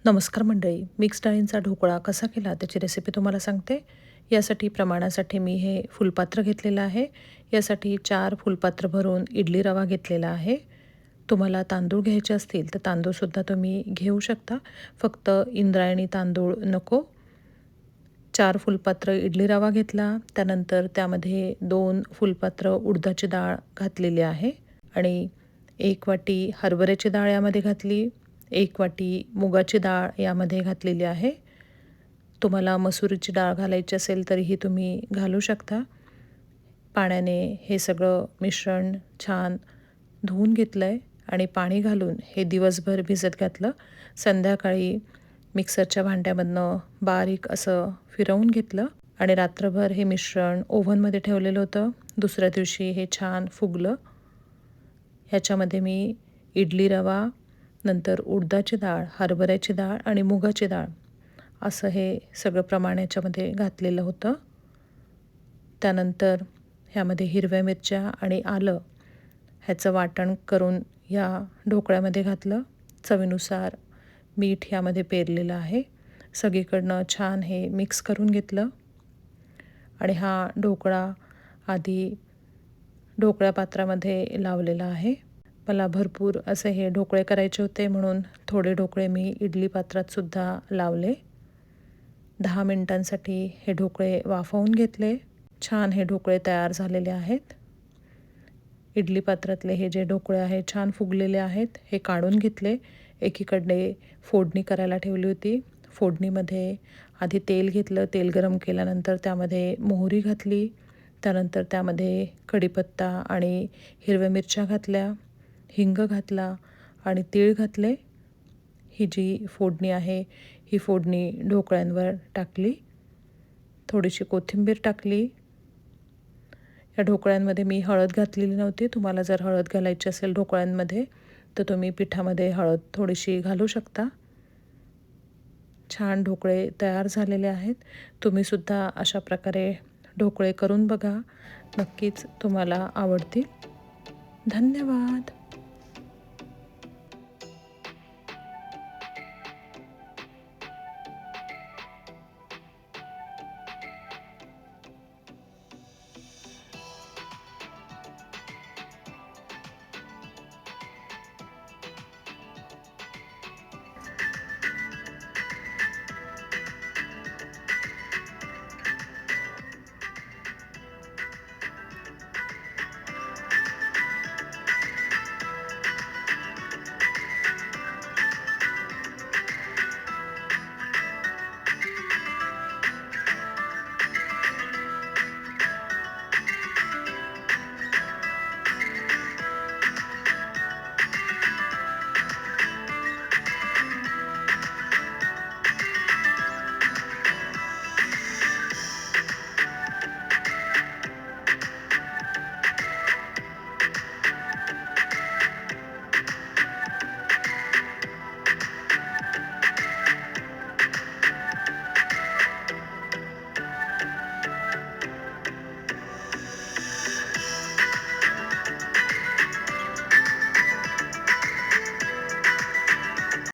नमस्कार मंडळी, मिक्स डाळींचा ढोकळा कसा केला त्याची रेसिपी तुम्हाला सांगते. यासाठी प्रमाणासाठी मी हे फुलपात्र घेतलेलं आहे. यासाठी 4 फुलपात्र भरून इडली रवा घेतलेला आहे. तुम्हाला तांदूळ घ्यायचे असतील तर तांदूळसुद्धा तुम्ही घेऊ शकता, फक्त इंद्रायणी तांदूळ नको. 4 फुलपात्र इडली रवा घेतला, त्यानंतर त्यामध्ये 2 फुलपात्र उडदाची डाळ घातलेली आहे आणि 1 वाटी हरभऱ्याची डाळ यामध्ये घातली, 1 वाटी मुगाची डाळ यामध्ये घातलेली आहे. तुम्हाला मसुरीची डाळ घालायची असेल तरीही तुम्ही घालू शकता. पाण्याने हे सगळं मिश्रण छान धुवून घेतलं आहे आणि पाणी घालून हे दिवसभर भिजत घातलं. संध्याकाळी मिक्सरच्या भांड्यामधनं बारीक असं फिरवून घेतलं आणि रात्रभर हे मिश्रण ओव्हनमध्ये ठेवलेलं होतं. दुसऱ्या दिवशी हे छान फुगलं. ह्याच्यामध्ये मी इडली रवा, नंतर उडदाची डाळ, हरभऱ्याची डाळ आणि मुगाची डाळ असं हे सगळं प्रमाण याच्यामध्ये घातलेलं होतं. त्यानंतर ह्यामध्ये हिरव्या मिरच्या आणि आलं ह्याचं वाटण करून या ढोकळ्यामध्ये घातलं. चवीनुसार मीठ ह्यामध्ये पेरलेलं आहे. सगळीकडनं छान हे मिक्स करून घेतलं आणि हा ढोकळा आधी ढोकळ्या पात्रामध्ये लावलेला आहे. मला भरपूर असे हे ढोकळे करायचे होते म्हणून थोडे ढोकळे मी इडली पात्रातसुद्धा लावले. 10 मिनिटांसाठी हे ढोकळे वाफवून घेतले. छान हे ढोकळे तयार झालेले आहेत. इडली पात्रातले हे जे ढोकळे आहेत छान फुगलेले आहेत. हे काढून घेतले. एकीकडे फोडणी करायला ठेवली होती. फोडणीमध्ये आधी तेल घेतलं. तेल गरम केल्यानंतर त्यामध्ये मोहरी घातली. त्यानंतर त्यामध्ये कढीपत्ता आणि हिरव्या मिरच्या घातल्या, हिंग घातला आणि तीळ घातले. ही जी फोडणी आहे ही फोडणी ढोकळ्यांवर टाकली. थोडीशी कोथिंबीर टाकली. या ढोकळ्यांमध्ये मी हळद घातलेली नव्हती. तुम्हाला जर हळद घालायची असेल ढोकळ्यांमध्ये तर तुम्ही पिठामध्ये हळद थोडीशी घालू शकता. छान ढोकळे तयार झालेले आहेत. तुम्हीसुद्धा अशा प्रकारे ढोकळे करून बघा. नक्कीच तुम्हाला आवडतील. धन्यवाद.